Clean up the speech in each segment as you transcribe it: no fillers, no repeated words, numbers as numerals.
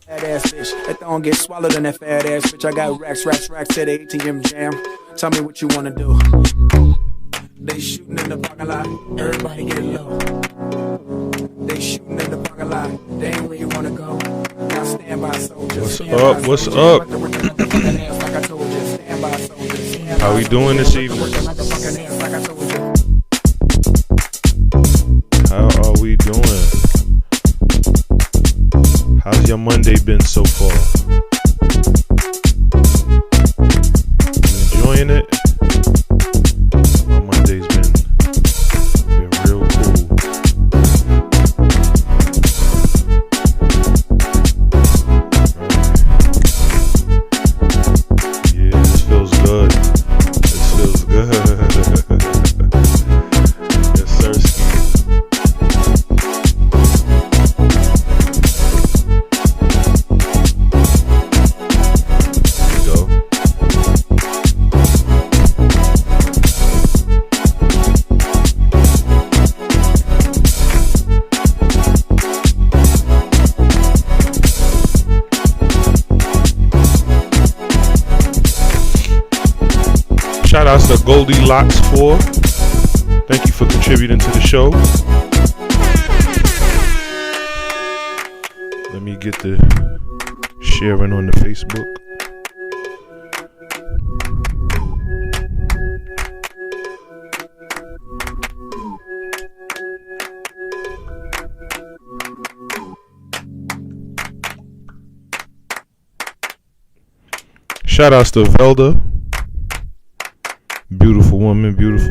Fat ass bitch, that don't get swallowed in that fat ass bitch. I got racks to the ATM jam. Tell me what you wanna do. They shooting in the parking lot, everybody get low. They shooting in the parking lot, they ain't where you wanna go. Now stand by soldiers. What's up? How we doing this evening? How are we doing? How's your Monday been so far? Enjoying it? My Monday's been real cool. Yeah, this feels good. This feels good. Yes, sir. Shout outs to Goldilocks 4. Thank you for contributing to the show. Let me get the sharing on the Facebook. Shout outs to Velda. Beautiful woman, beautiful.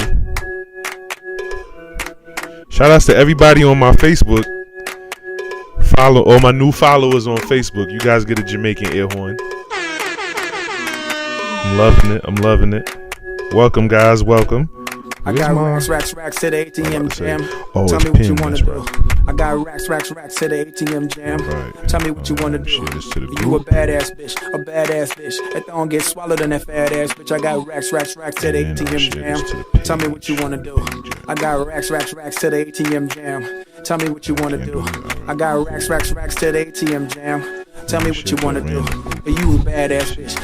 Shout outs to everybody on my Facebook. Follow all my new followers on Facebook. You guys get a Jamaican air horn. I'm loving it. Welcome, guys, welcome. I got racks to the ATM jam. Oh, tell it's me what you pinned, wanna that's do. I got racks to the ATM jam. Right. Tell me what you wanna do. You a badass bitch, that don't get swallowed in that fat ass bitch. I got racks to the ATM jam. Tell me what you wanna do. I got racks to the ATM jam. Tell me what you wanna do. I got racks to the ATM jam. Tell me what you wanna do. You a badass bitch,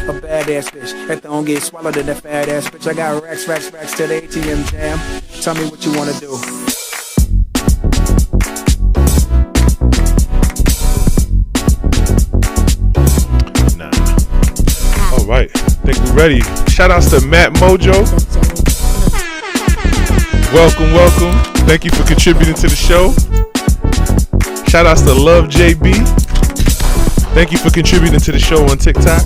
that don't get swallowed in that fat ass bitch. I got racks to the ATM jam. Tell me what you wanna do. All right, think we're ready. Shout outs to Matt Mojo. Welcome. Thank you for contributing to the show. Shout outs to Love JB. Thank you for contributing to the show on TikTok.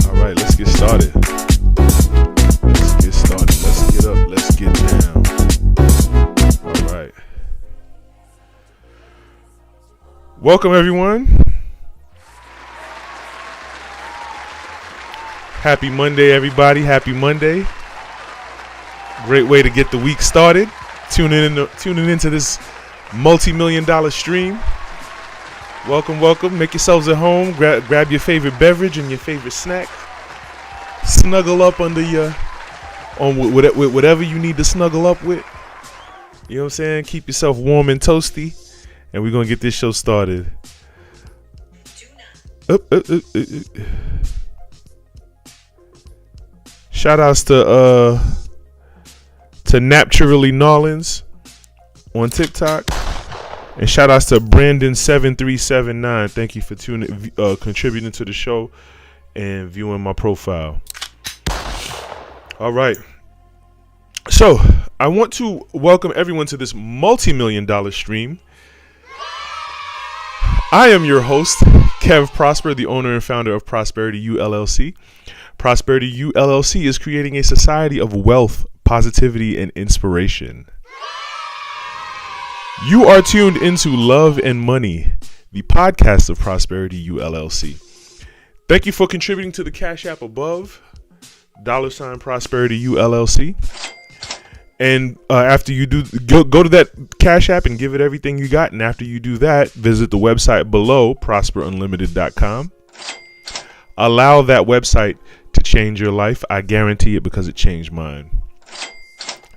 All right, let's get started. Let's get up. Let's get down. All right. Welcome, everyone. Happy Monday, everybody. Happy Monday. Great way to get the week started. Tuning into this multi-million-dollar stream. Welcome. Make yourselves at home. Grab your favorite beverage and your favorite snack. Snuggle up under with whatever you need to snuggle up with. You know what I'm saying? Keep yourself warm and toasty. And we're going to get this show started. Shout outs to Naturally Nolans on TikTok. And shout outs to Brandon7379. Thank you for contributing to the show and viewing my profile. All right. So I want to welcome everyone to this multi-million-dollar stream. I am your host, Kev Prosper, the owner and founder of Prosperity U LLC. Prosperity U LLC is creating a society of wealth, positivity, and inspiration. You are tuned into Love and Money, the podcast of Prosperity U LLC. Thank you for contributing to the Cash App above, $ Prosperity U LLC. And after you do, go to that Cash App and give it everything you got. And after you do that, visit the website below, prosperunlimited.com. Allow that website to change your life. I guarantee it, because it changed mine.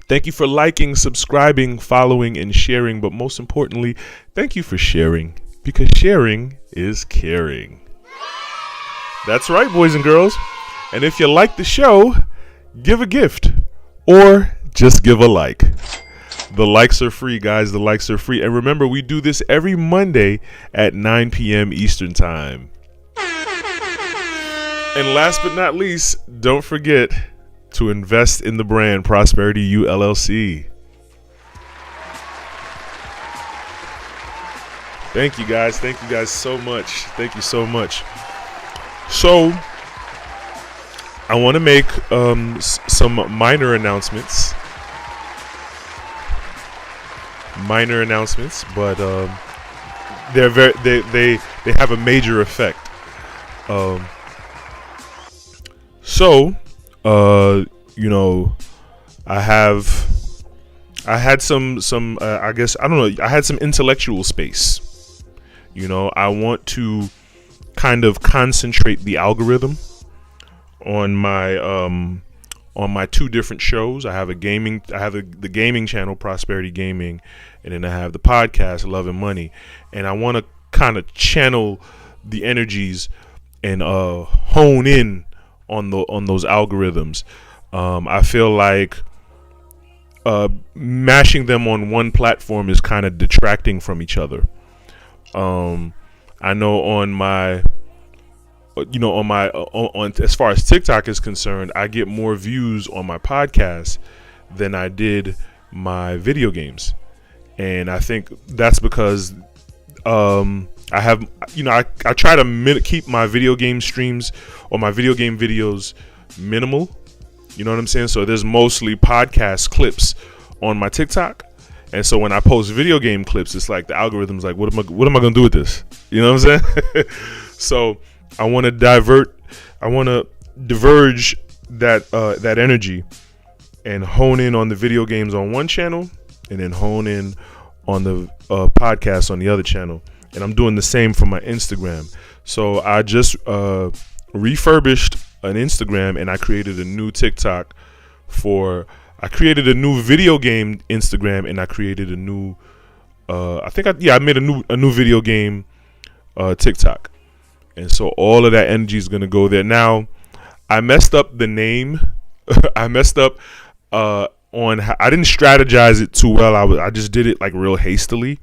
Thank you for liking, subscribing, following, and sharing. But most importantly, thank you for sharing because sharing is caring. That's right, boys and girls. And if you like the show, give a gift or just give a like. The likes are free, guys. The likes are free. And remember, we do this every Monday at 9 p.m. Eastern Time. And last but not least, don't forget to invest in the brand Prosperity U LLC. Thank you guys. Thank you guys so much. Thank you so much. So, I want to make some minor announcements. But they're they have a major effect. I had some I guess, I don't know, I had some intellectual space. I want to kind of concentrate the algorithm on my two different shows. I have the gaming channel, Prosperity Gaming, and then I have the podcast, Love and Money. And I want to kind of channel the energies and hone in on those algorithms. I feel like mashing them on one platform is kind of detracting from each other. I know on as far as TikTok is concerned, I get more views on my podcast than I did my video games. And I think that's because I try to keep my video game streams or my video game videos minimal. You know what I'm saying? So there's mostly podcast clips on my TikTok. And so when I post video game clips, it's like the algorithm's like, what am I going to do with this? You know what I'm saying? So I want to diverge that energy and hone in on the video games on one channel and then hone in on the podcast on the other channel. And I'm doing the same for my Instagram. So I just refurbished an Instagram and I created a new TikTok I created a new video game Instagram and I created a new I made a new video game TikTok. And so all of that energy is going to go there. Now, I messed up the name. I messed up I didn't strategize it too well. I just did it like real hastily.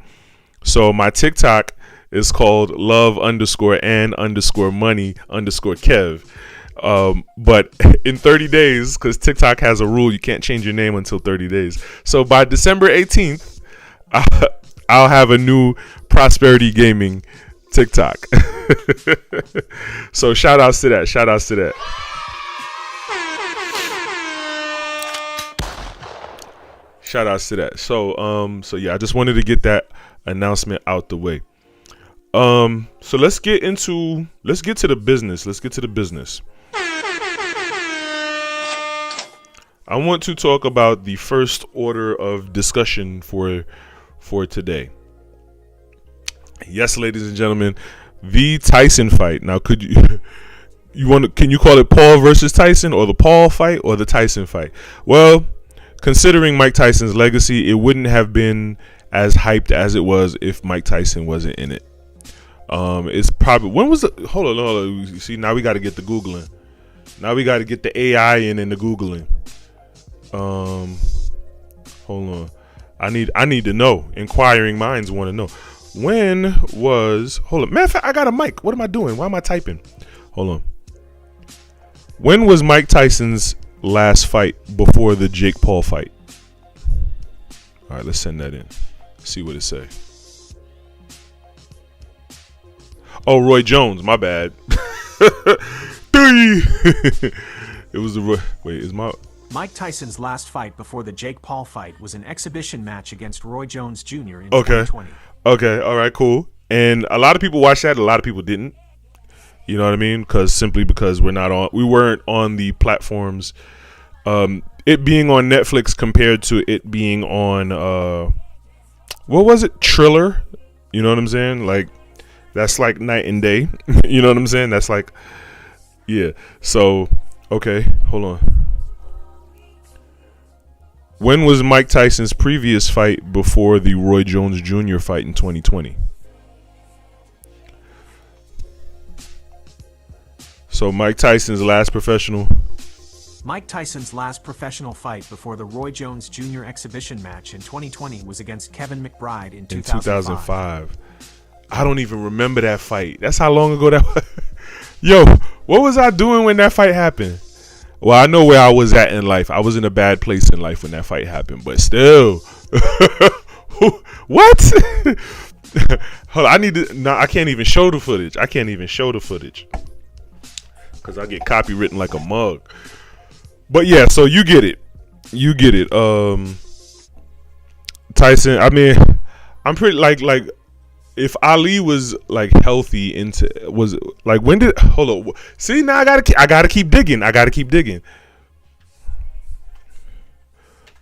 So my TikTok is called love_and_money_Kev. But in 30 days, because TikTok has a rule, you can't change your name until 30 days. So by December 18th, I'll have a new Prosperity Gaming TikTok. So shout outs to that. So yeah, I just wanted to get that announcement out the way. So let's get to the business. I want to talk about the first order of discussion for today. Yes, ladies and gentlemen, the Tyson fight. Now, can you call it Paul versus Tyson, or the Paul fight, or the Tyson fight? Well, considering Mike Tyson's legacy, it wouldn't have been as hyped as it was if Mike Tyson wasn't in it. It's probably, when was it? Hold on. See, now we got to get the Googling. Now we got to get the AI in and the Googling. Hold on. I need to know. Inquiring minds want to know. Hold on. Matter of fact, I got a mic. What am I doing? Why am I typing? Hold on. When was Mike Tyson's last fight before the Jake Paul fight? All right, let's send that in. See what it say. Oh, Roy Jones. My bad. 3. It was the Roy. Wait, is my... Mike Tyson's last fight before the Jake Paul fight was an exhibition match against Roy Jones Jr. in 2020. Okay, all right, cool. And a lot of people watched that, a lot of people didn't. You know what I mean? Because we weren't on the platforms. It being on Netflix compared to it being on what was it? Triller. You know what I'm saying? Like, that's like night and day. You know what I'm saying? That's like, yeah. So, okay, hold on. When was Mike Tyson's previous fight before the Roy Jones Jr. fight in 2020? So Mike Tyson's last professional fight before the Roy Jones Jr. exhibition match in 2020 was against Kevin McBride in 2005. I don't even remember that fight. That's how long ago that was. Yo, what was I doing when that fight happened? Well, I know where I was at in life. I was in a bad place in life when that fight happened, but still. What? Hold on, I can't even show the footage. Because I get copywritten like a mug. But yeah, so you get it. Tyson, I mean, I'm pretty like if Ali was like healthy hold on. See, now I gotta keep digging.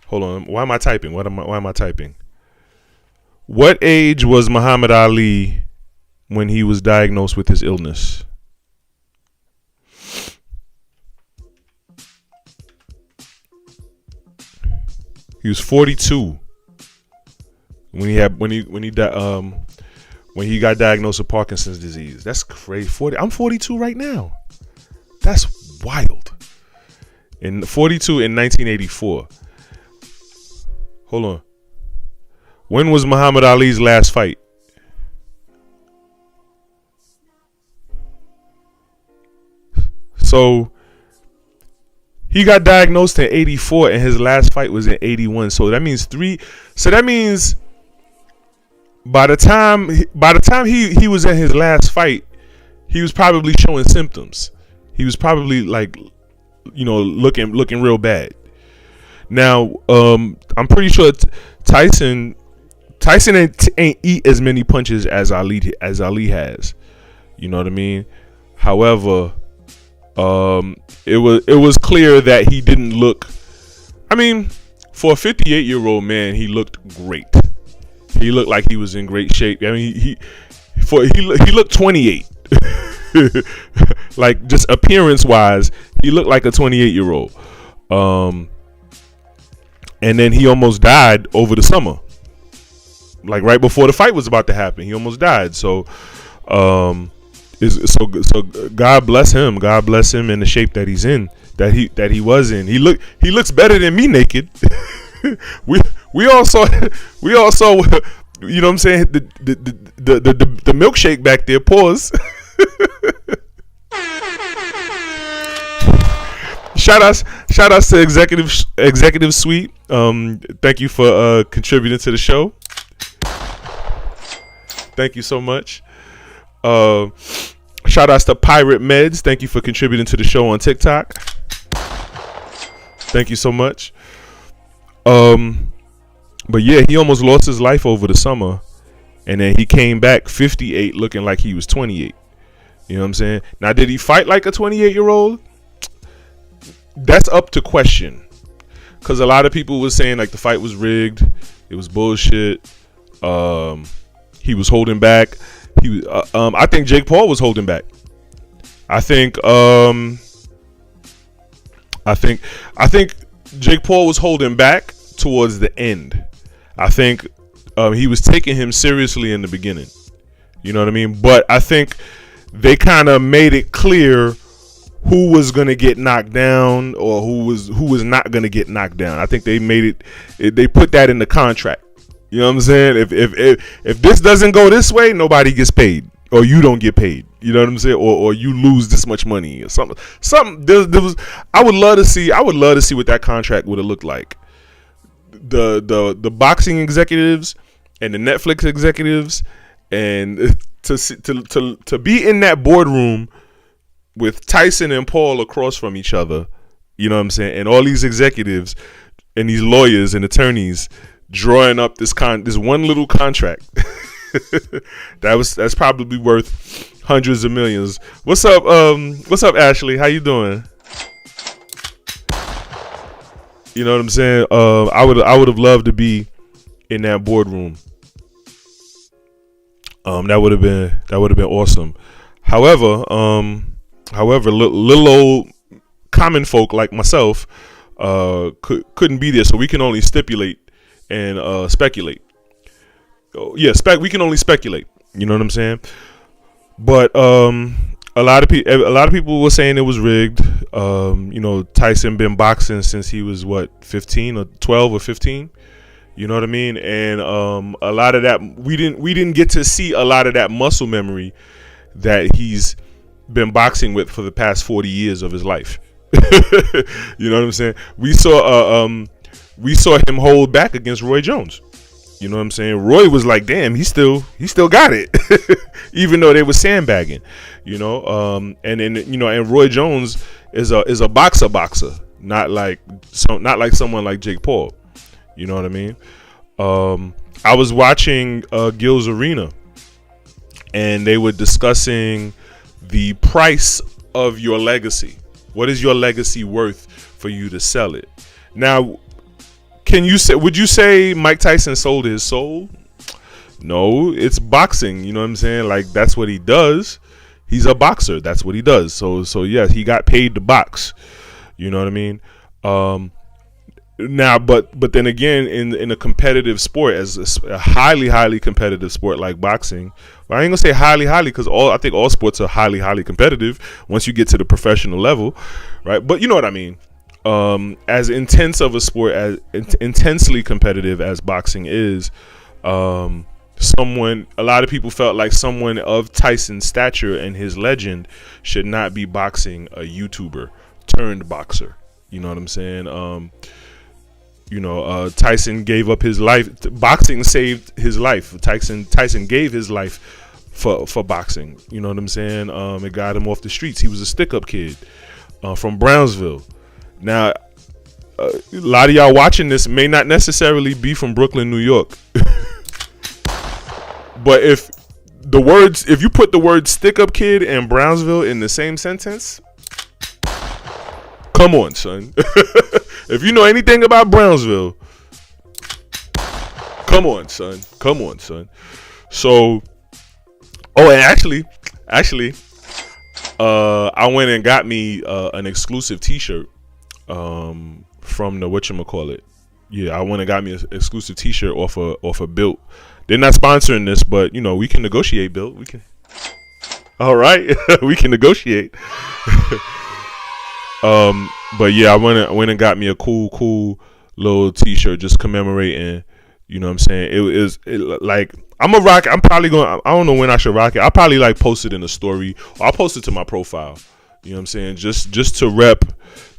Hold on. Why am I typing? Why am I typing? What age was Muhammad Ali when he was diagnosed with his illness? He was 42 when he got diagnosed with Parkinson's disease. That's crazy. I'm 42 right now. That's wild. In 42 in 1984. Hold on. When was Muhammad Ali's last fight? So he got diagnosed in 84 and his last fight was in 81. So that means by the time he was in his last fight, he was probably showing symptoms. He was probably like, looking real bad. Now, I'm pretty sure Tyson ain't eat as many punches as Ali has. You know what I mean? However, it was clear that he didn't look. I mean, for a 58-year-old man, he looked great. He looked like he was in great shape. I mean, he looked 28. Like just appearance wise, he looked like a 28-year-old. And then he almost died over the summer. Like right before the fight was about to happen, he almost died. So, God bless him. God bless him in the shape that he's in, that he was in. He looks better than me naked. we all saw, you know what I'm saying? The milkshake back there. Pause. Shout outs to Executive Suite. Thank you for contributing to the show. Thank you so much. Shout outs to Pirate Meds. Thank you for contributing to the show on TikTok. Thank you so much. But yeah, he almost lost his life over the summer, and then he came back 58 looking like he was 28. You know what I'm saying? Now, did he fight like a 28-year-old? That's up to question, because a lot of people were saying like the fight was rigged, it was bullshit. He was holding back. I think Jake Paul was holding back. I think Jake Paul was holding back towards the end. I think he was taking him seriously in the beginning. You know what I mean? But I think they kind of made it clear who was gonna get knocked down or who was not gonna get knocked down. I think they made it. They put that in the contract. You know what I'm saying? If this doesn't go this way, nobody gets paid, or you don't get paid. You know what I'm saying? Or you lose this much money or something. There was. I would love to see what that contract would have looked like. The boxing executives and the Netflix executives, and to be in that boardroom with Tyson and Paul across from each other, you know what I'm saying, and all these executives and these lawyers and attorneys drawing up this one little contract that's probably worth hundreds of millions. What's up, Ashley? How you doing? You know what I'm saying? I would have loved to be in that boardroom. That would have been awesome. However, little old common folk like myself couldn't be there, so we can only stipulate and speculate. We can only speculate. You know what I'm saying? But a lot of people were saying it was rigged. You know, Tyson been boxing since he was 15 or 12 or 15. You know what I mean? And a lot of that we didn't get to see a lot of that muscle memory that he's been boxing with for the past 40 years of his life. You know what I'm saying? We saw him hold back against Roy Jones. You know what I'm saying? Roy was like, damn, he still got it, even though they were sandbagging. You know, and then and Roy Jones is a boxer, not like someone like Jake Paul. You know what I mean? I was watching Gil's Arena, and they were discussing the price of your legacy. What is your legacy worth for you to sell it? Now, would you say Mike Tyson sold his soul? No, it's boxing. You know what I'm saying? Like, that's what he does. He's a boxer. That's what he does. So yes, he got paid to box. You know what I mean? Now, but then again, in a competitive sport, as a highly competitive sport like boxing, well, I ain't gonna say highly because I think all sports are highly competitive once you get to the professional level, right? But you know what I mean. As intense of a sport, as intensely competitive as boxing is, a lot of people felt like someone of Tyson's stature and his legend should not be boxing a YouTuber turned boxer. You know what I'm saying? Tyson gave up his life. Boxing saved his life. Tyson gave his life for boxing. You know what I'm saying? It got him off the streets. He was a stick-up kid from Brownsville. Now, a lot of y'all watching this may not necessarily be from Brooklyn, New York. But if you put the word stick-up kid and Brownsville in the same sentence, come on, son. If you know anything about Brownsville, come on, son. So, and actually, I went and got me an exclusive T-shirt from the whatchamacallit. Yeah, I went and got me an exclusive T-shirt off of Built. They're not sponsoring this, but we can negotiate, Built. We can. All right, we can negotiate. But yeah, I went and got me a cool little T-shirt just commemorating. You know what I'm saying? Like, I'm a rock. I'm probably going. I don't know when I should rock it. I'll probably like post it in a story, or I'll post it to my profile. You know what I'm saying? Just to rep.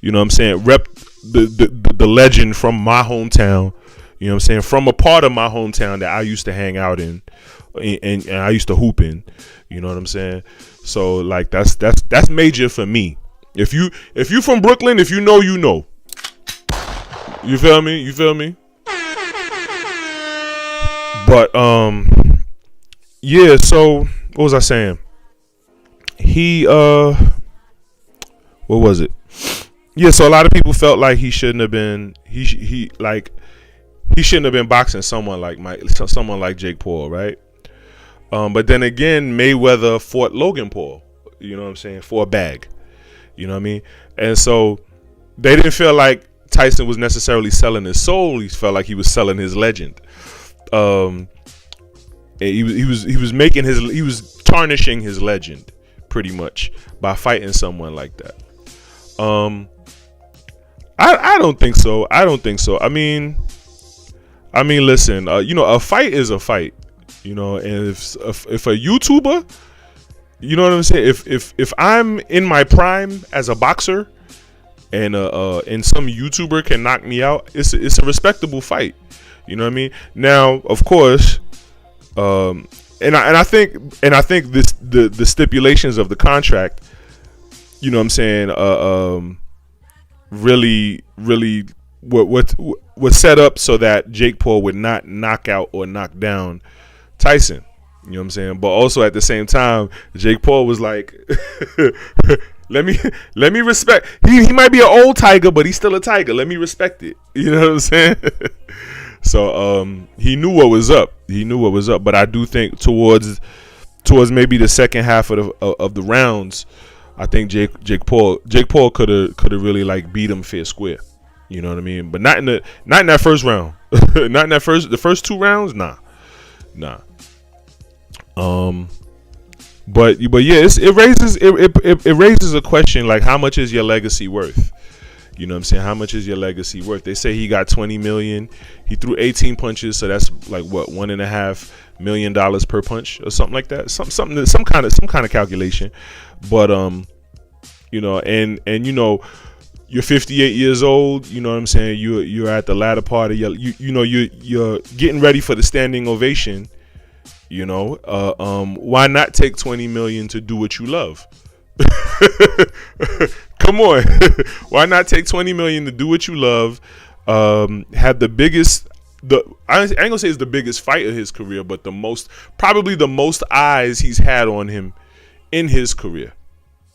You know what I'm saying? Rep the legend from my hometown. You know what I'm saying? From a part of my hometown that I used to hang out in, and I used to hoop in. You know what I'm saying? So like that's major for me. If you from Brooklyn, if you know, you know. You feel me? But yeah. So what was I saying? What was it? Yeah. So a lot of people felt like he shouldn't have been. He shouldn't have been boxing someone like Jake Paul, right? But then again, Mayweather fought Logan Paul. You know what I'm saying? For a bag. You know what I mean? And so they didn't feel like Tyson was necessarily selling his soul. He felt like he was selling his legend. He was tarnishing his legend pretty much by fighting someone like that. I don't think so. I mean, listen. A fight is a fight. And if a YouTuber, you know what I'm saying? If I'm in my prime as a boxer, and some YouTuber can knock me out, it's a respectable fight. You know what I mean? Now, of course, and I think the stipulations of the contract, you know what I'm saying, really was set up so that Jake Paul would not knock out or knock down Tyson. You know what I'm saying? But also at the same time, Jake Paul was like, let me respect. He might be an old tiger, but he's still a tiger. Let me respect it. You know what I'm saying? So he knew what was up. But I do think towards maybe the second half of the rounds, I think Jake Paul could have really like beat him fair square. You know what I mean? But not in that first round. Not in the first two rounds. Nah. But yeah, it raises a question like, how much is your legacy worth? You know what I'm saying? How much is your legacy worth? They say he got 20 million. He threw 18 punches, so that's like what, $1.5 million per punch or something like that. Some kind of calculation. But you know, and you know, you're 58 years old. You know what I'm saying? You're at the latter part of your you're getting ready for the standing ovation. You know, why not take 20 million to do what you love? Come on. Why not take 20 million to do what you love? Have the biggest, I ain't gonna say it's the biggest fight of his career, but probably the most eyes he's had on him in his career.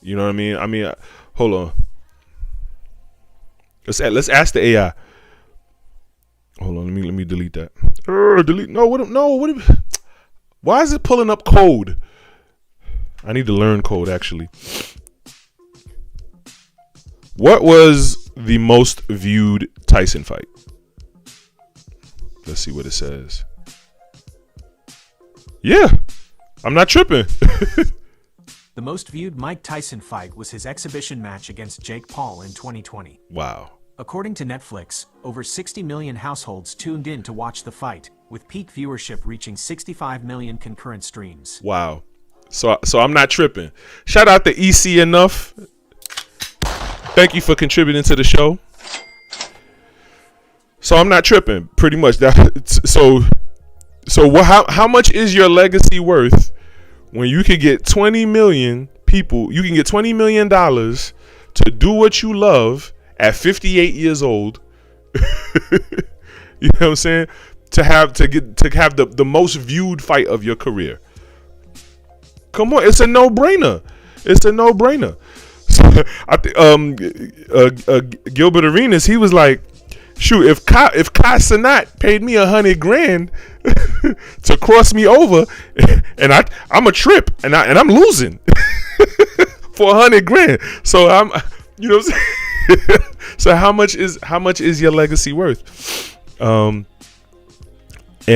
You know what I mean? Hold on. Let's ask the AI. Hold on, let me delete that. Delete. Why is it pulling up code? I need to learn code, actually. What was the most viewed Tyson fight? Let's see what it says. Yeah, I'm not tripping. The most viewed Mike Tyson fight was his exhibition match against Jake Paul in 2020. Wow. According to Netflix, over 60 million households tuned in to watch the fight, with peak viewership reaching 65 million concurrent streams. Wow. So I'm not tripping. Shout out to EC Enough. Thank you for contributing to the show. So I'm not tripping. Pretty much that. How much is your legacy worth when you could get 20 million people? You can get $20 million to do what you love at 58 years old. You know what I'm saying? To have the most viewed fight of your career. Come on, it's a no-brainer. It's a no-brainer. So, I think Gilbert Arenas, he was like, shoot, if Kai Cenat paid me $100,000 to cross me over, and I'm a trip, and I'm losing for $100,000. So I'm, you know what I'm saying? So how much is your legacy worth? And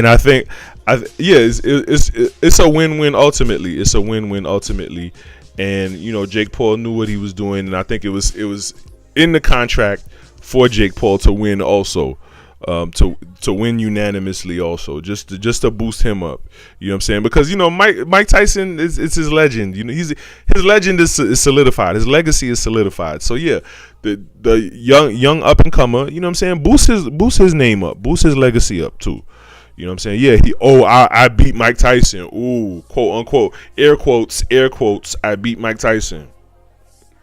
I think, it's a win-win ultimately. It's a win-win ultimately. And you know, Jake Paul knew what he was doing, and I think it was in the contract for Jake Paul to win also, to win unanimously also, just to boost him up. You know what I'm saying? Because you know, Mike Tyson is his legend. You know, his legend is solidified. His legacy is solidified. So yeah, the young up and comer, you know what I'm saying, boost his name up, boost his legacy up too. You know what I'm saying? Yeah, I beat Mike Tyson. Ooh, quote unquote, air quotes, I beat Mike Tyson.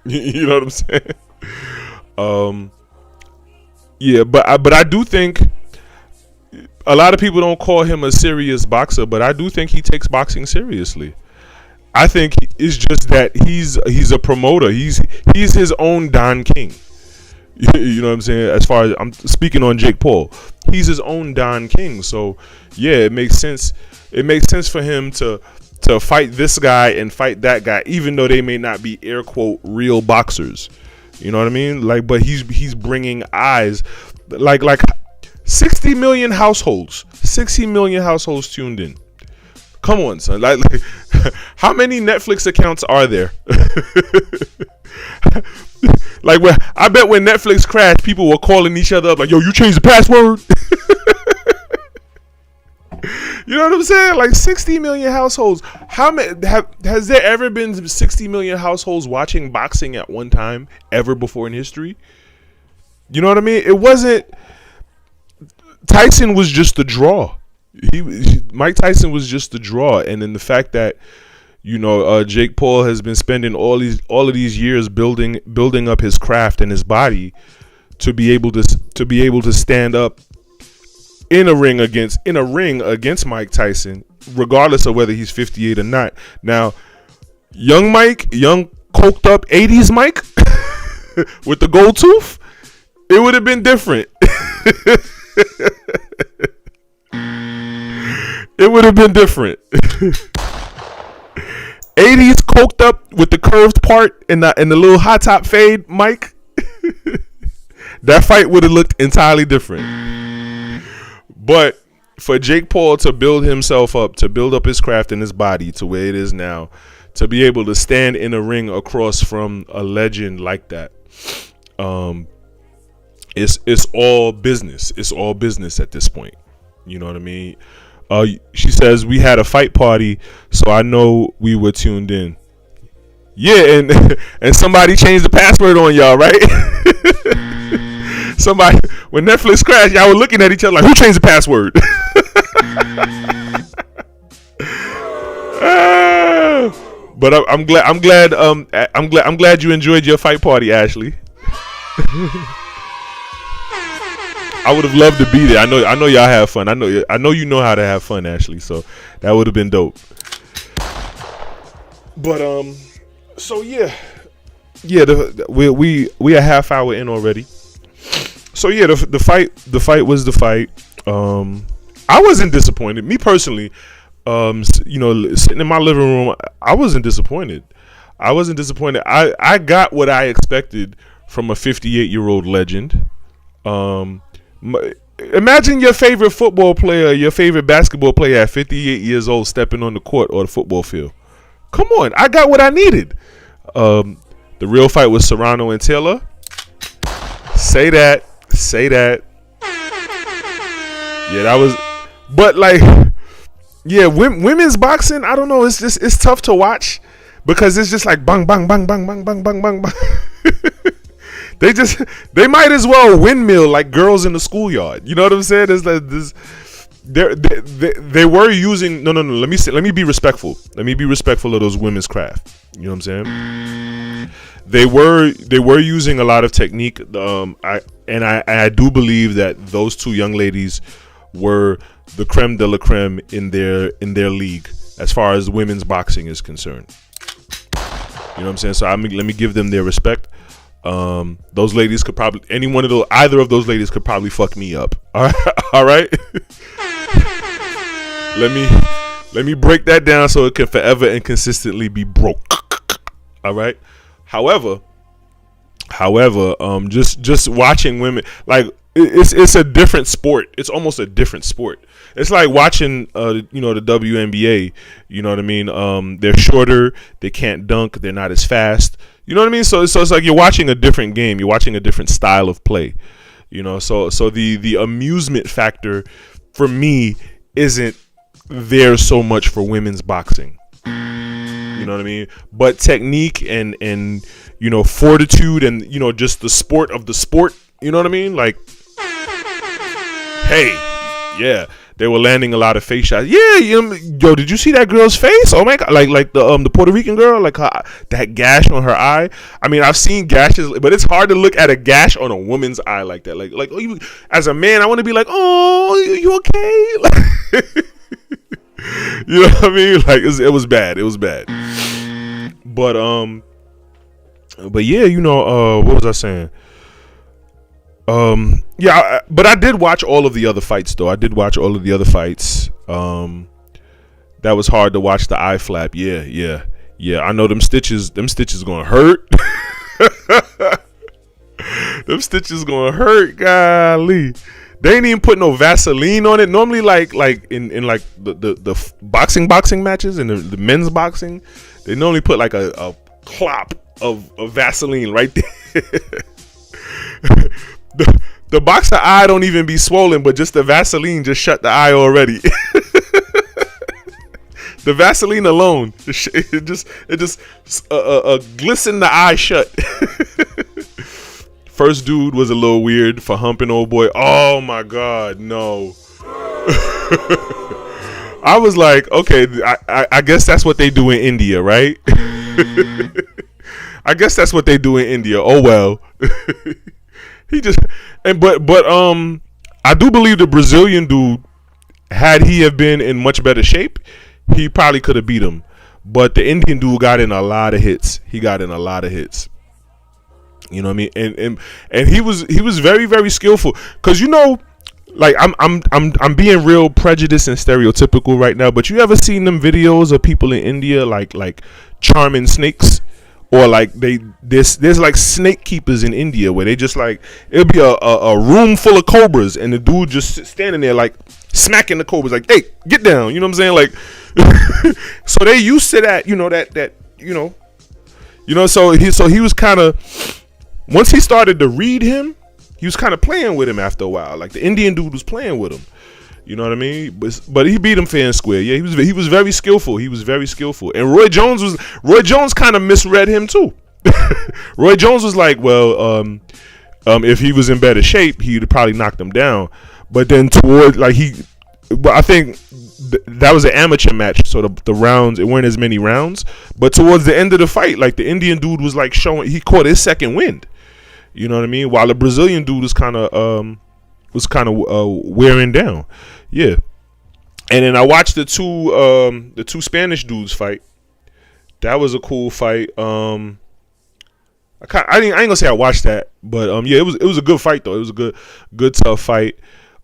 You know what I'm saying? Yeah, but I do think a lot of people don't call him a serious boxer, but I do think he takes boxing seriously. I think it's just that he's a promoter. He's his own Don King. You know what I'm saying? As far as I'm speaking on Jake Paul, he's his own Don King. So yeah, it makes sense. It makes sense for him to fight this guy and fight that guy, even though they may not be air quote real boxers. You know what I mean? Like, but he's bringing eyes, like 60 million households. 60 million households tuned in. Come on, son. Like how many Netflix accounts are there? Like, I bet when Netflix crashed, people were calling each other up like, yo, you changed the password? You know what I'm saying? Like 60 million households. How many has there ever been 60 million households watching boxing at one time ever before in history? You know what I mean? It wasn't. Tyson was just a draw. Mike Tyson was just a draw, and then the fact that, you know, Jake Paul has been spending all of these years building up his craft and his body to be able to stand up in a ring against Mike Tyson, regardless of whether he's 58 or not. Now, young coked up 80s Mike with the gold tooth, it would have been different. It would have been different. 80s coked up with the curved part and the little high top fade, Mike. That fight would have looked entirely different. But for Jake Paul to build himself up, to build up his craft and his body to where it is now, to be able to stand in a ring across from a legend like that. It's all business. It's all business at this point. You know what I mean? She says we had a fight party, so I know we were tuned in. Yeah, and somebody changed the password on y'all, right? Somebody, when Netflix crashed, y'all were looking at each other like, who changed the password? But I'm glad you enjoyed your fight party, Ashley. I would have loved to be there. I know y'all have fun. I know you know how to have fun, Ashley. So that would have been dope. But so yeah. We a half hour in already. So yeah, the fight was the fight. I wasn't disappointed. Me personally, sitting in my living room, I wasn't disappointed. I got what I expected from a 58-year-old legend. Imagine your favorite football player, your favorite basketball player at 58 years old stepping on the court or the football field. Come on, I got what I needed. The real fight was Serrano and Taylor. Say that. Yeah, that was. But like, yeah, women's boxing, I don't know. It's tough to watch because it's just like bang, bang, bang, bang, bang, bang, bang, bang, bang. They might as well windmill like girls in the schoolyard. You know what I'm saying? It's like this. They were using no. Let me be respectful. Let me be respectful of those women's craft. You know what I'm saying? They were using a lot of technique. I do believe that those two young ladies were the creme de la creme in their league as far as women's boxing is concerned. You know what I'm saying? So let me give them their respect. Those ladies could probably either of those ladies could probably fuck me up. All right. Let me break that down so it can forever and consistently be broke. All right. However, just watching women, like it's a different sport. It's almost a different sport. It's like watching the WNBA. You know what I mean? They're shorter. They can't dunk. They're not as fast. You know what I mean? So it's like you're watching a different game. You're watching a different style of play. You know, so the amusement factor for me isn't there so much for women's boxing. You know what I mean? But technique and fortitude and just the sport of the sport. You know what I mean? Like, hey, yeah, they were landing a lot of face shots. Yeah, yo, did you see that girl's face? Oh my god, like the Puerto Rican girl, like that gash on her eye. I mean, I've seen gashes, but it's hard to look at a gash on a woman's eye like that. Like as a man, I want to be like, oh, you okay? You know what I mean? Like it was bad. It was bad. But yeah, what was I saying? Yeah, but I did watch all of the other fights though. That was hard to watch the eye flap. Yeah. I know them stitches gonna hurt. Them stitches gonna hurt, golly. They ain't even put no Vaseline on it. Normally, like in like the boxing matches and the men's boxing, they normally put like a clop of Vaseline right there. The boxer eye don't even be swollen, but just the Vaseline just shut the eye already. The Vaseline alone, it just glisten the eye shut. First dude was a little weird for humping old boy. Oh my god, no. I was like, okay, I guess that's what they do in India, right? I guess that's what they do in India. Oh well. But I do believe the Brazilian dude, had he have been in much better shape, he probably could have beat him. But the Indian dude got in a lot of hits. You know what I mean? And he was very, very skillful. Cause like I'm being real prejudiced and stereotypical right now. But you ever seen them videos of people in India like charming snakes? Or like there's like snake keepers in India where they just like, it'll be a room full of cobras and the dude just standing there like smacking the cobras like, hey, get down. You know what I'm saying? Like, so they used to that, So he was kind of, once he started to read him, he was kind of playing with him after a while. Like the Indian dude was playing with him. You know what I mean? But he beat him fair and square. Yeah, he was very skillful. He was very skillful. And Roy Jones kind of misread him too. Roy Jones was like, well, if he was in better shape, he'd probably knocked him down. But then I think that was an amateur match, so the rounds, it weren't as many rounds. But towards the end of the fight, like the Indian dude was like he caught his second wind. You know what I mean? While the Brazilian dude was kind of wearing down. Yeah. And then I watched the two Spanish dudes fight. That was a cool fight. I ain't gonna say I watched that, but yeah, it was a good fight though. It was a good tough fight.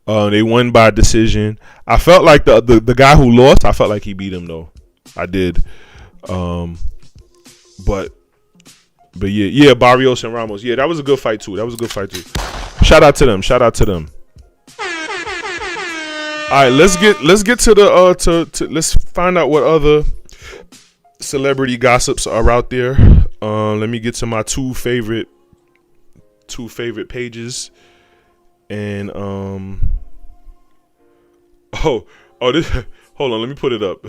They won by decision. I felt like the guy who lost, I felt like he beat him though. I did. But yeah, Barrios and Ramos. Yeah, that was a good fight too. Shout out to them. All right, let's get to the let's find out what other celebrity gossips are out there. Let me get to my two favorite pages, and this, hold on, let me put it up.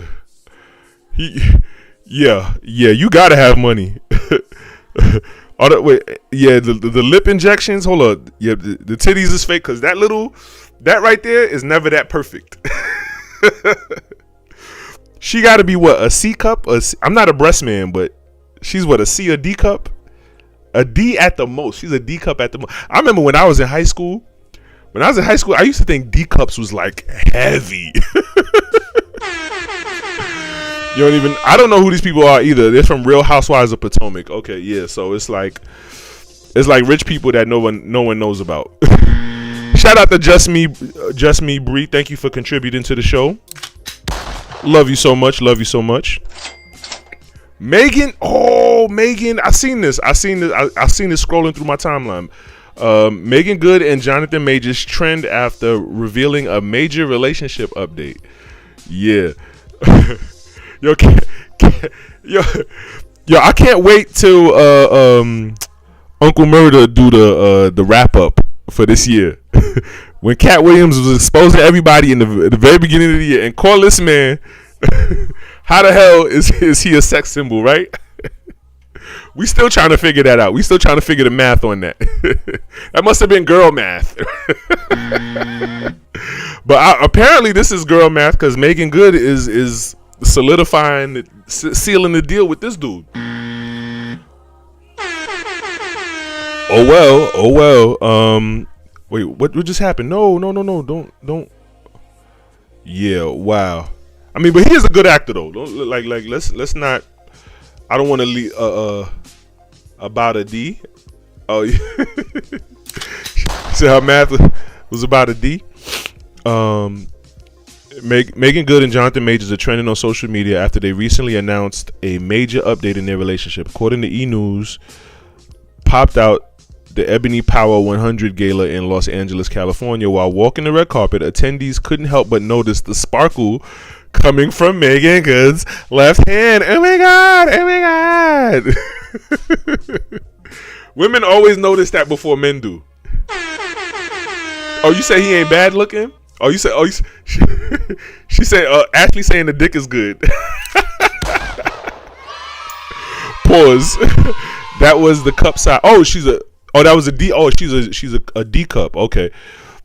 Yeah, you gotta have money. The lip injections. Hold on, yeah, the titties is fake because that right there is never that perfect. She got to be what, a C cup? I'm not a breast man, but she's what, a C or D cup? A D at the most. She's a D cup at the most. I remember when I was in high school. I used to think D cups was like heavy. I don't know who these people are either. They're from Real Housewives of Potomac. Okay, yeah. So it's like rich people that no one knows about. Shout out to Just Me Bree. Thank you for contributing to the show. Love you so much. Meagan. Oh, Meagan. I seen this scrolling through my timeline. Meagan Good and Jonathan Majors trend after revealing a major relationship update. Yeah. Yo, I can't wait till Uncle Murder do the wrap up for this year. When Cat Williams was exposing everybody in the very beginning of the year, and call this man, how the hell is he a sex symbol, right? We still trying to figure that out. We still trying to figure the math on that. That must have been girl math. But apparently this is girl math because Meagan Good is solidifying, sealing the deal with this dude. Oh well. Wait, what just happened? No, don't. Yeah, wow. I mean, but he is a good actor though. Don't like let's not. I don't want to leave about a D. Oh, yeah. See how math was about a D. Meagan Good and Jonathan Majors are trending on social media after they recently announced a major update in their relationship. According to E! News, popped out the Ebony Power 100 Gala in Los Angeles, California. While walking the red carpet, attendees couldn't help but notice the sparkle coming from Meagan Good's left hand. Oh my God. Women always notice that before men do. Oh, you say he ain't bad looking? She said Ashley saying the dick is good. Pause. That was the cup size. That was a D. Oh, she's a D cup. Okay.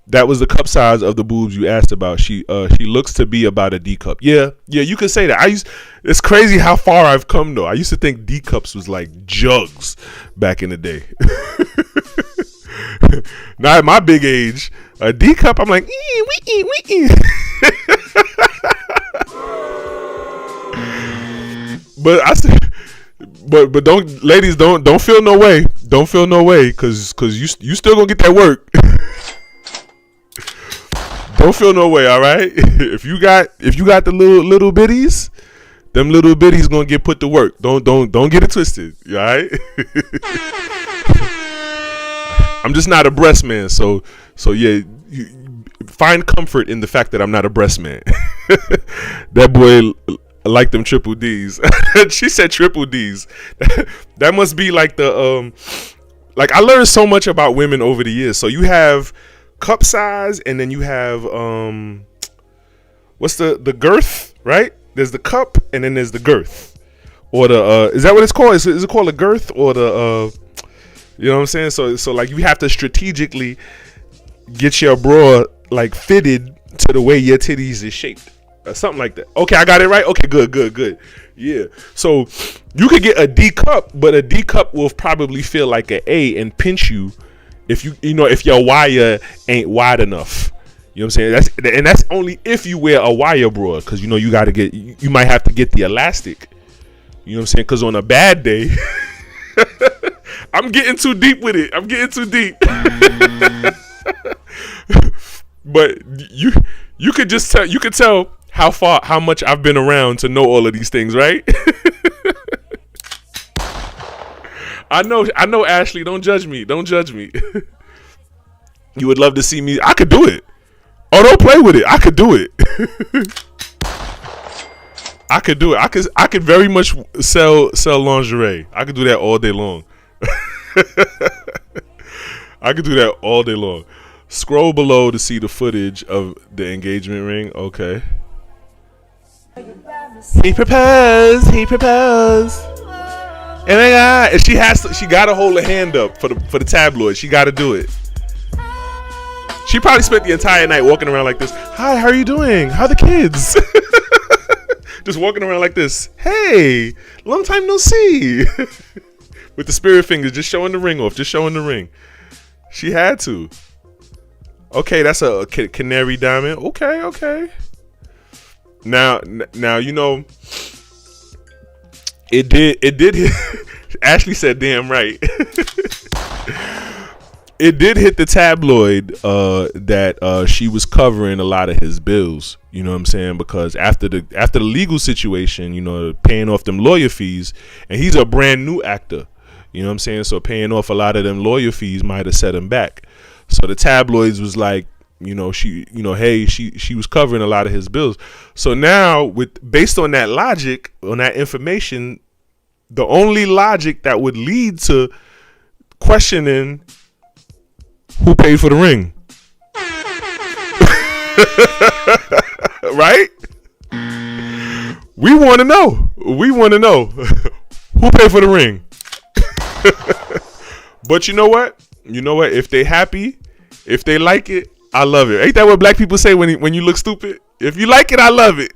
That was the cup size of the boobs you asked about. She looks to be about a D cup. Yeah, you could say that. It's crazy how far I've come though. I used to think D cups was like jugs back in the day. Now at my big age, a D cup, I'm like, wee. But don't feel no way. Don't feel no way, cause you still gonna get that work. Don't feel no way, all right? If you got the little bitties, them little bitties gonna get put to work. Don't get it twisted, all right? I'm just not a breast man, so yeah. Find comfort in the fact that I'm not a breast man. That boy, like them triple D's. She said triple D's. That must be like the like I learned so much about women over the years. So you have cup size, and then you have what's the girth, right? There's the cup, and then there's the girth, or the is that what it's called? Is it called a girth or the you know what I'm saying? So like you have to strategically get your bra like fitted to the way your titties is shaped. Something like that. Okay, I got it right. Okay, good. Yeah. So you could get a D cup, but a D cup will probably feel like an A and pinch you if if your wire ain't wide enough. You know what I'm saying? That's only if you wear a wire bra, because you got to get, you might have to get the elastic. You know what I'm saying? Because on a bad day, I'm getting too deep with it. I'm getting too deep. But you could just tell. You could tell how much I've been around to know all of these things, right? I know, Ashley. Don't judge me. You would love to see me. I could do it. Oh, don't play with it. I could do it. I could do it. I could very much sell lingerie. I could do that all day long. I could do that all day long. Scroll below to see the footage of the engagement ring. Okay. He proposed. Oh my God. And she gotta hold her hand up for the tabloid. She gotta do it. She probably spent the entire night walking around like this. Hi, how are you doing? How are the kids? Just walking around like this. Hey, long time no see. With the spirit fingers, just showing the ring off. Just showing the ring. She had to. Okay, that's a canary diamond. Okay. Now, it did hit. Ashley said, damn right. It did hit the tabloid that she was covering a lot of his bills. You know what I'm saying? Because after the legal situation, paying off them lawyer fees, and he's a brand new actor. You know what I'm saying? So paying off a lot of them lawyer fees might have set him back. So the tabloids was like, she was covering a lot of his bills. So now, based on that logic, on that information, the only logic that would lead to questioning who paid for the ring, right? We want to know. Who paid for the ring. But you know what? If they happy, if they like it, I love it. Ain't that what black people say when you look stupid? If you like it, I love it.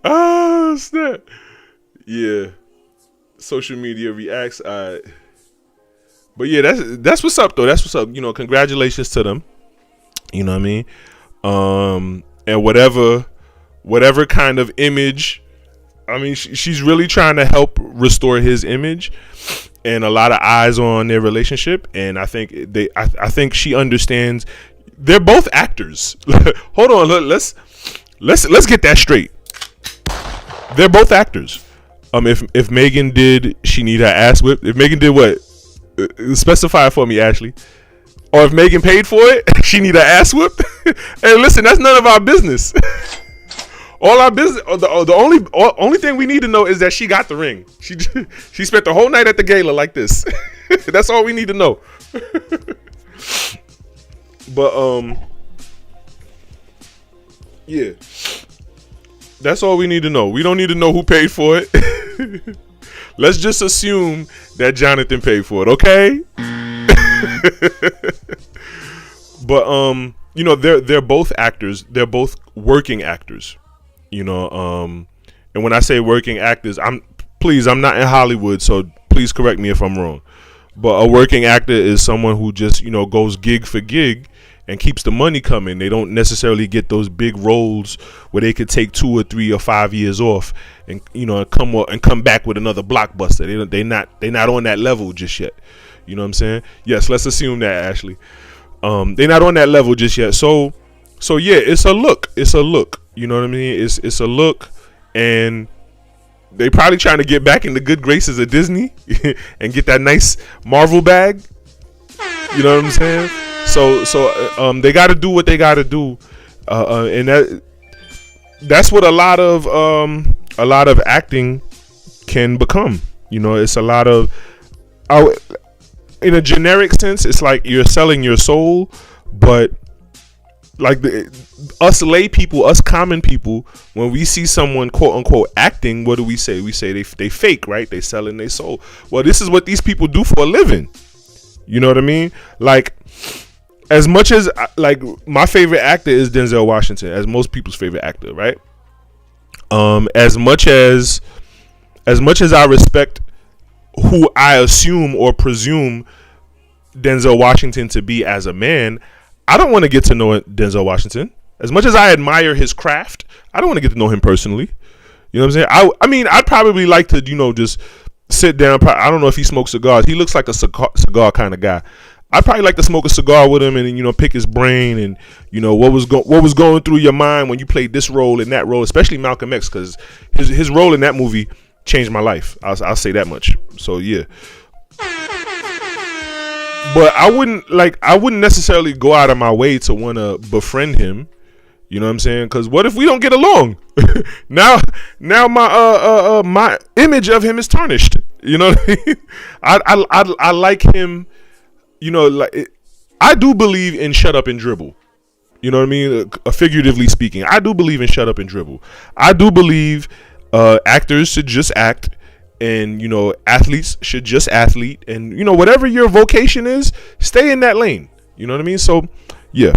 Oh snap! Yeah, social media reacts. But yeah, that's what's up though. That's what's up. Congratulations to them. You know what I mean? And whatever kind of image. I mean, she's really trying to help restore his image, and a lot of eyes on their relationship. And I think I think she understands. They're both actors. Hold on, let's get that straight. They're both actors. If Meagan did, she need her ass whipped. If Meagan did what? Specify for me, Ashley. Or if Meagan paid for it, she need her ass whipped. Hey, listen, that's none of our business. All our business, the only thing we need to know is that she got the ring. She spent the whole night at the gala like this. That's all we need to know. But yeah, that's all we need to know. We don't need to know who paid for it. Let's just assume that Jonathan paid for it, okay? But they're both actors. They're both working actors. And when I say working actors, I'm not in Hollywood, so please correct me if I'm wrong. But a working actor is someone who just, goes gig for gig and keeps the money coming. They don't necessarily get those big roles where they could take 2 or 3 or 5 years off and come back with another blockbuster. They're not on that level just yet. You know what I'm saying? Yes, let's assume that, Ashley. They're not on that level just yet. So yeah, it's a look. You know what I mean? It's a look, and they probably trying to get back in the good graces of Disney and get that nice Marvel bag. You know what I'm saying? So they got to do what they got to do And that's what a lot of acting can become. You know, it's a lot of, in a generic sense, it's like you're selling your soul, but like us lay people, us common people, when we see someone quote unquote acting, what do we say? We say they fake, right? They selling their soul. Well, this is what these people do for a living. You know what I mean? Like, as much as like my favorite actor is Denzel Washington, as most people's favorite actor, right? As much as I respect who I assume or presume Denzel Washington to be as a man, I don't want to get to know Denzel Washington. As much as I admire his craft, I don't want to get to know him personally. You know what I'm saying? I mean, I'd probably like to, just sit down. I don't know if he smokes cigars. He looks like a cigar kind of guy. I'd probably like to smoke a cigar with him and pick his brain and what was going through your mind when you played this role and that role, especially Malcolm X, because his role in that movie changed my life. I'll say that much. So yeah. But I wouldn't necessarily go out of my way to want to befriend him. You know what I'm saying? Because what if we don't get along? now my image of him is tarnished. You know what I mean? I like him. I do believe in shut up and dribble. You know what I mean? Figuratively speaking, I do believe in shut up and dribble. I do believe actors should just act, and athletes should just athlete, and whatever your vocation is, stay in that lane. You know what I mean? So yeah.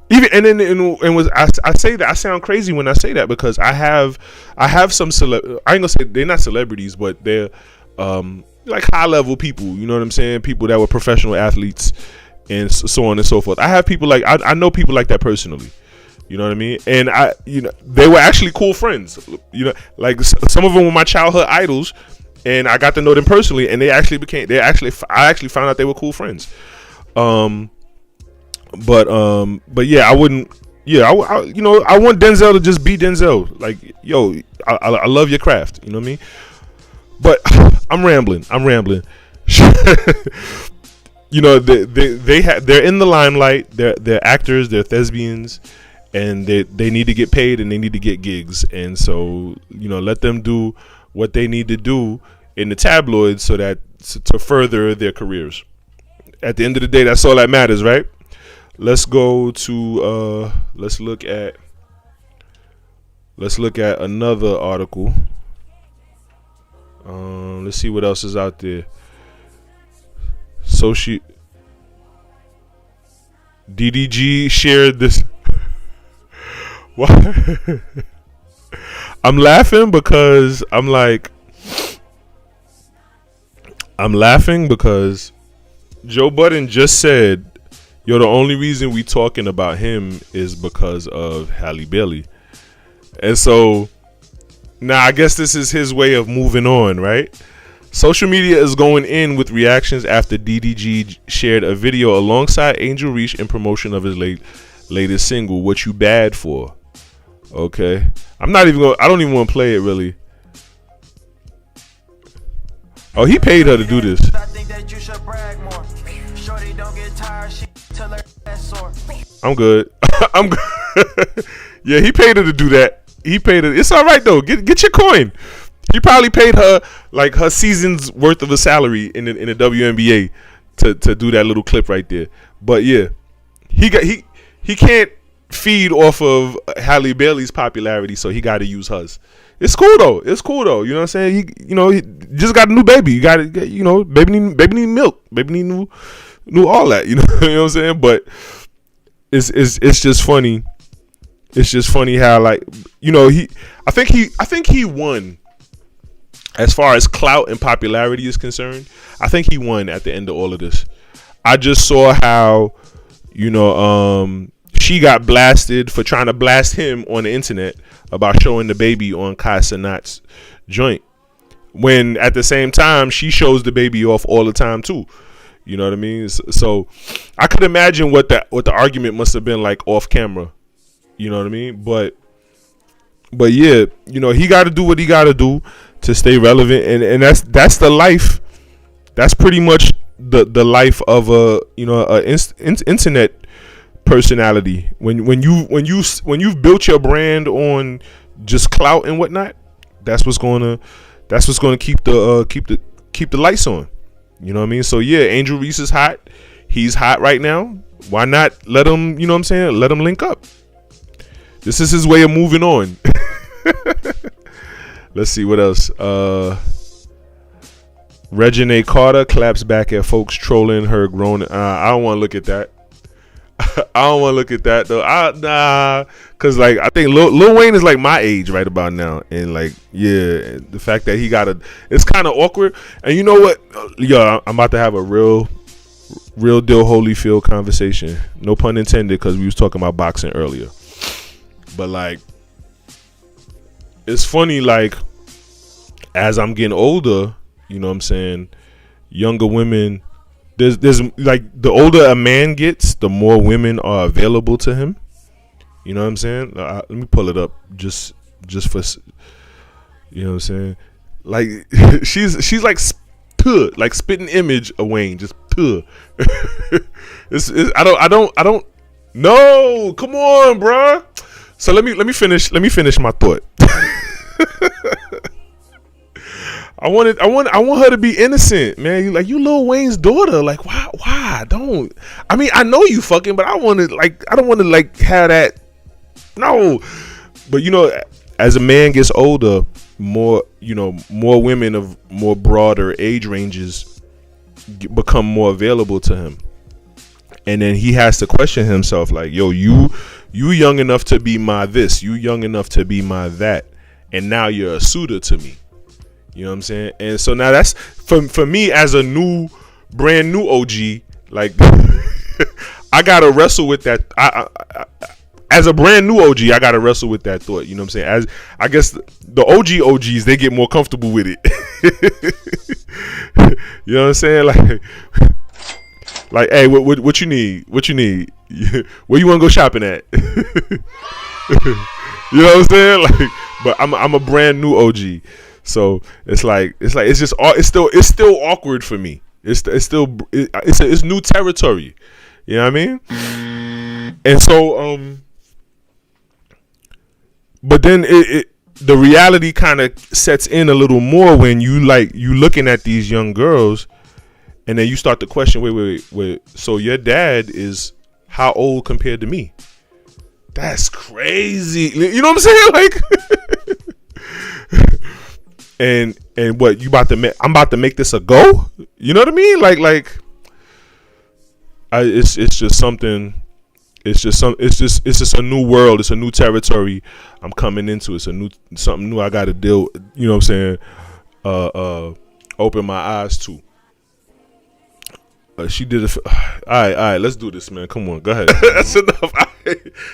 Even I say that I sound crazy when I say that, because I have some I ain't gonna say they're not celebrities, but they're like high level people, you know what I'm saying? People that were professional athletes and so on and so forth. I have people like I know people like that personally. You know what I mean? And they were actually cool friends. Like some of them were my childhood idols, and I got to know them personally, and I actually found out they were cool friends. But yeah, I wouldn't. Yeah, I want Denzel to just be Denzel. Like, yo, I love your craft. You know what I mean? But I'm rambling. They're in the limelight. They're actors. They're thespians, and they need to get paid and they need to get gigs. And so let them do what they need to do in the tabloids so that to further their careers. At the end of the day, that's all that matters, right? Let's go to let's look at another article. Let's see what else is out there. DDG shared this. I'm laughing because I'm laughing because Joe Budden just said, yo, the only reason we talking about him is because of Halle Bailey. And so now I guess this is his way of moving on, right? Social media is going in with reactions after DDG shared a video alongside Angel Reese in promotion of his latest single, What You Bad For. Okay. I don't even want to play it really. Oh, he paid her to do this. I think that you should brag more. Shorty don't get tired, she tell her that's sore. I'm good. I'm good. Yeah, he paid her to do that. He paid her. It's all right though. Get your coin. He probably paid her like her season's worth of a salary in the WNBA to do that little clip right there. But yeah, he can't feed off of Halle Bailey's popularity, so he got to use hers. It's cool though. You know what I'm saying? He just got a new baby. You got to, baby need milk. Baby need new all that. You know what I'm saying? But it's just funny. It's just funny how I think he won as far as clout and popularity is concerned. I think he won at the end of all of this. I just saw how she got blasted for trying to blast him on the internet about showing the baby on Kai Cenat's joint, when at the same time she shows the baby off all the time too. You know what I mean? So I could imagine what the argument must have been like off camera. You know what I mean? But yeah, he got to do what he got to do to stay relevant, and that's the life. That's pretty much the life of a internet personality. When you've built your brand on just clout and whatnot, that's what's gonna keep the lights on. You know what I mean? So yeah, Angel Reese is hot. He's hot right now. Why not let him? You know what I'm saying? Let him link up. This is his way of moving on. Let's see what else. Reginae Carter claps back at folks trolling her grown. I don't want to look at that. I don't want to look at that though. Cause like I think Lil Wayne is like my age right about now, and like yeah, the fact that he it's kind of awkward. And you know what? Yo, I'm about to have a real deal Holyfield conversation. No pun intended, because we was talking about boxing earlier. But like, it's funny. Like, as I'm getting older, you know what I'm saying, younger women. There's like, the older a man gets, the more women are available to him. You know what I'm saying? Let me pull it up just for, you know what I'm saying? Like she's like spitting image of Wayne, just I don't. No, come on, bruh. So let me finish my thought. I want her to be innocent, man. You Lil Wayne's daughter. Like, why? Don't. I mean, I know you fucking, but I don't want to have that. No. But as a man gets older, more women of more broader age ranges become more available to him. And then he has to question himself, like, yo, you young enough to be my this, you young enough to be my that, and now you're a suitor to me. You know what I'm saying? And so now that's for me as a brand new OG. Like, I gotta wrestle with that. As a brand new OG, I gotta wrestle with that thought. You know what I'm saying? As I guess the OGs, they get more comfortable with it. You know what I'm saying? Like, hey, what you need? What you need? Where you want to go shopping at? You know what I'm saying? Like, but I'm a brand new OG. So it's still awkward for me. It's new territory. You know what I mean? And so but then the reality kind of sets in a little more when you looking at these young girls, and then you start to question, wait. So your dad is how old compared to me? That's crazy. You know what I'm saying? Like. And what you about to I'm about to make this a go? You know what I mean? It's just something. It's just a new world. It's a new territory I'm coming into. It's something new I got to deal. You know what I'm saying? Open my eyes to. She did it. All right. Let's do this, man. Come on, go ahead. That's enough.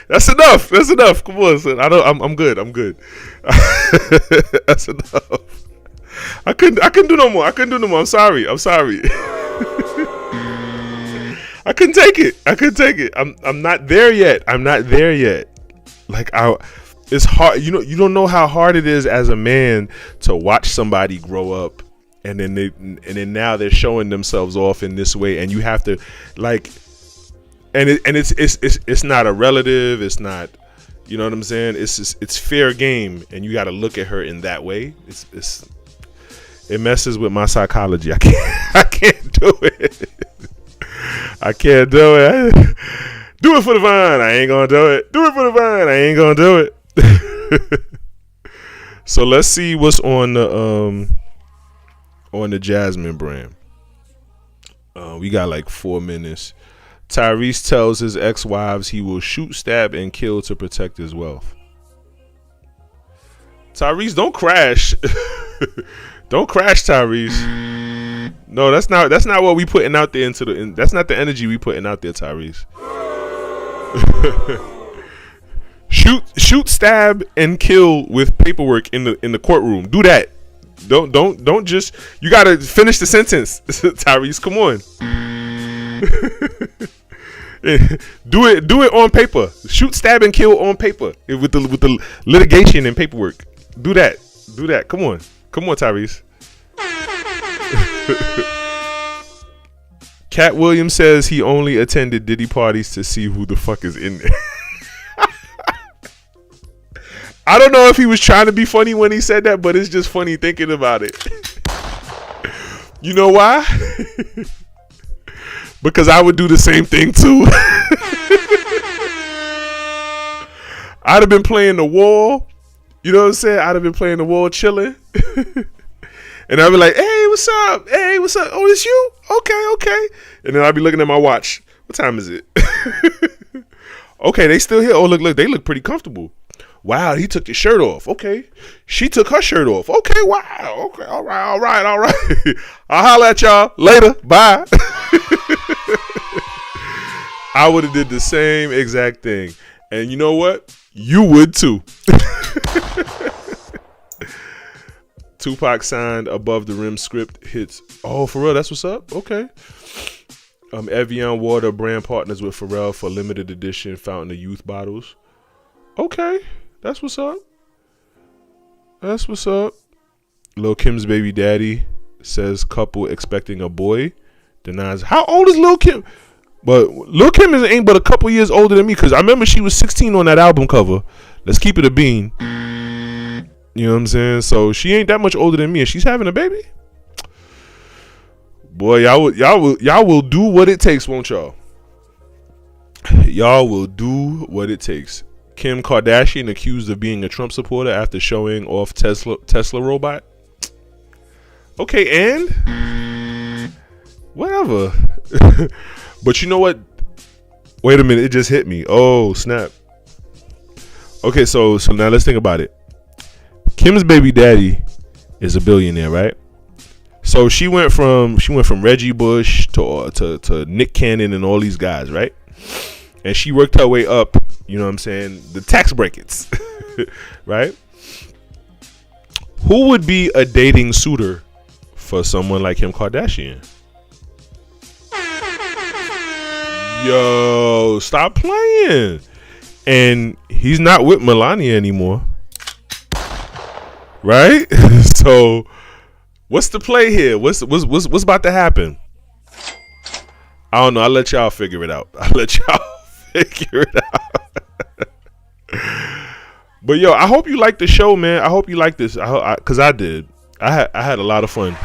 That's enough. Come on, son. I'm good. That's enough. I couldn't do no more. I'm sorry. I couldn't take it. I'm not there yet. Like, it's hard. You don't know how hard it is as a man to watch somebody grow up. And then now they're showing themselves off in this way, and you have to it's not a relative, it's not, you know what I'm saying? It's fair game, and you got to look at her in that way. It messes with my psychology. I can't do it. I can't do it. Do it for the vine. I ain't gonna do it. Do it for the vine. I ain't gonna do it. So let's see what's on the Jasmine brand. We got like 4 minutes. Tyrese tells his ex-wives he will shoot, stab, and kill to protect his wealth. Tyrese, don't crash. Don't crash, Tyrese. No, that's not what we putting out there that's not the energy we putting out there, Tyrese. Shoot, stab, and kill with paperwork in the courtroom. Do that. Don't just, you gotta finish the sentence. Tyrese, come on. Do it on paper. Shoot, stab, and kill on paper with the litigation and paperwork. Do that. Come on, Tyrese. Cat Williams says he only attended Diddy parties to see who the fuck is in there. I don't know if he was trying to be funny when he said that, but it's just funny thinking about it. You know why? Because I would do the same thing too. I'd have been playing the wall. You know what I'm saying? I'd have been playing the wall chilling. And I'd be like, hey, what's up? Hey, what's up? Oh, it's you? Okay. And then I'd be looking at my watch. What time is it? Okay, they still here. Oh, look, they look pretty comfortable. Wow, he took his shirt off. Okay. She took her shirt off. Okay, wow. Okay, all right. I'll holler at y'all later. Bye. I would have did the same exact thing. And you know what? You would too. Tupac signed Above the Rim script hits. Oh, for real? That's what's up? Okay. Evian Water brand partners with Pharrell for limited edition Fountain of Youth bottles. Okay. That's what's up. Lil Kim's baby daddy says couple expecting a boy. Denies. How old is Lil Kim? But Lil Kim ain't but a couple years older than me, because I remember she was 16 on that album cover. Let's keep it a bean. You know what I'm saying? So she ain't that much older than me, and she's having a baby. Boy, y'all will do what it takes, won't y'all? Y'all will do what it takes. Kim Kardashian accused of being a Trump supporter after showing off Tesla robot. Okay, and whatever. But you know what? Wait a minute, it just hit me. Oh, snap. Okay, so now let's think about it. Kim's baby daddy is a billionaire, right? So she went from Reggie Bush to Nick Cannon and all these guys, right? And she worked her way up, you know what I'm saying, the tax brackets, right? Who would be a dating suitor for someone like Kim Kardashian? Yo, stop playing. And he's not with Melania anymore, right? So what's the play here? What's about to happen? I don't know. I'll let y'all figure it out. But yo, I hope you like the show, man. I hope you like this. Cause I did. I had a lot of fun.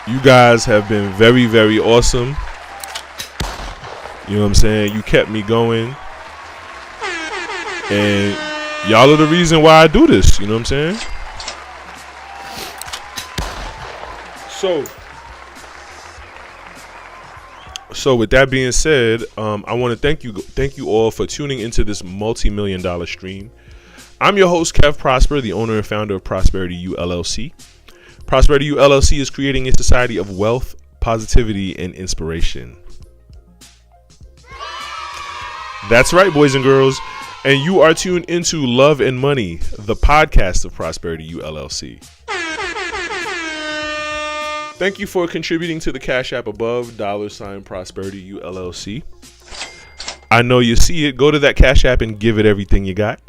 You guys have been very, very awesome. You know what I'm saying? You kept me going. And y'all are the reason why I do this. You know what I'm saying? So with that being said, I want to thank you all for tuning into this multi-million-dollar stream. I'm your host, Kev Prosper, the owner and founder of Prosperity U LLC. Prosperity U LLC is creating a society of wealth, positivity, and inspiration. That's right, boys and girls. And you are tuned into Love and Money, the podcast of Prosperity U LLC. Thank you for contributing to the Cash App above, $Prosperity U LLC. I know you see it. Go to that Cash App and give it everything you got.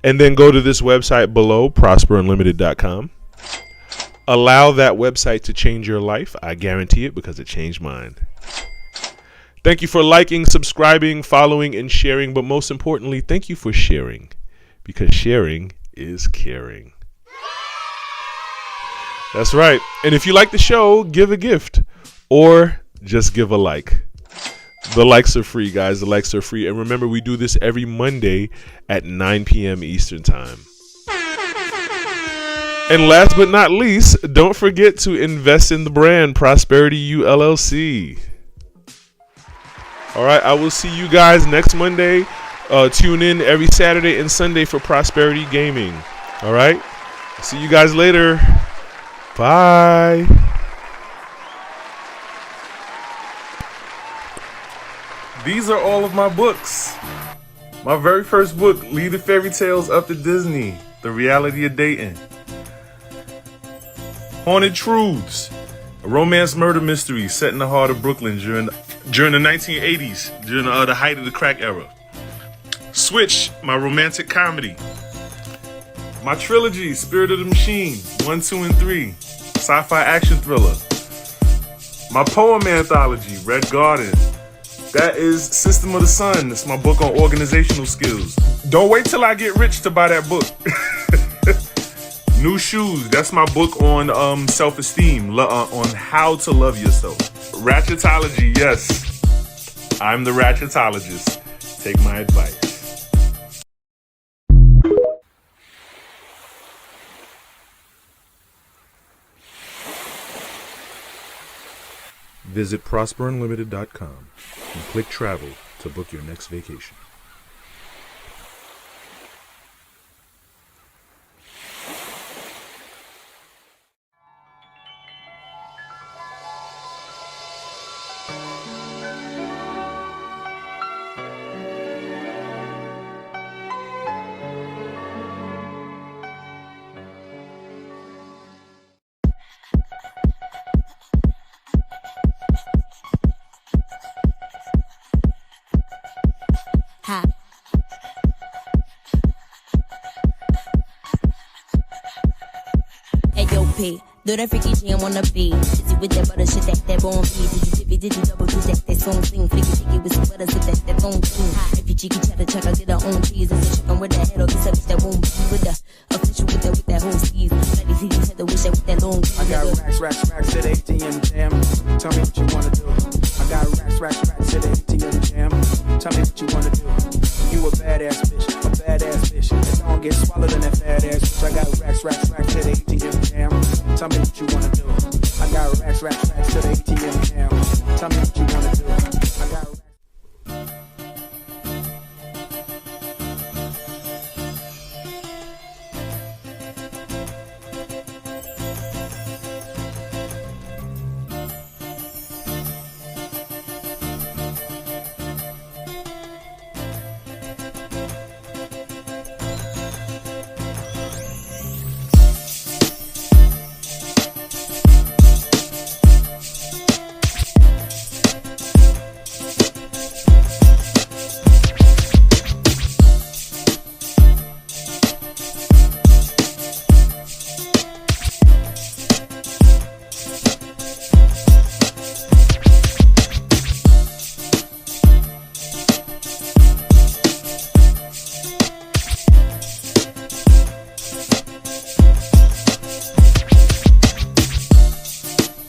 And then go to this website below, prosperunlimited.com. Allow that website to change your life. I guarantee it, because it changed mine. Thank you for liking, subscribing, following, and sharing. But most importantly, thank you for sharing, because sharing is caring. That's right. And if you like the show, give a gift or just give a like. The likes are free, guys. The likes are free. And remember, we do this every Monday at 9 p.m. Eastern Time. And last but not least, don't forget to invest in the brand Prosperity U LLC. All right, I will see you guys next Monday. Tune in every Saturday and Sunday for Prosperity Gaming. All right, see you guys later. Bye. These are all of my books. My very first book, Lead the Fairy Tales Up to Disney, The Reality of Dating. Haunted Truths, a romance murder mystery set in the heart of Brooklyn during the 1980s, during the height of the crack era. Switch, my romantic comedy. My trilogy, Spirit of the Machine, 1, 2, and 3, sci-fi action thriller. My poem anthology, Red Garden. That is System of the Sun. That's my book on organizational skills. Don't wait till I get rich to buy that book. New Shoes. That's my book on self-esteem, on how to love yourself. Ratchetology. Yes, I'm the ratchetologist. Take my advice. Visit prosperunlimited.com and click travel to book your next vacation. Do that freaky shit I wanna be. Busy with that butter shit that bone feed. Did you double do that song sing. Flicky chicky with some butter so that don't sing. If you cheeky cheddar chuck, I get her own cheese. As a chicken with that head or this a bitch that won't be with the official with that whole skis. Bloody see each other wish that with that long I got racks to the ATM jam. Tell me what you wanna do. I got racks to the ATM jam. Tell me what you wanna do. You a badass bitch. That don't get swallowed in that fat ass bitch. I got racks to the ATM jam. Tell me what you wanna do. I got racks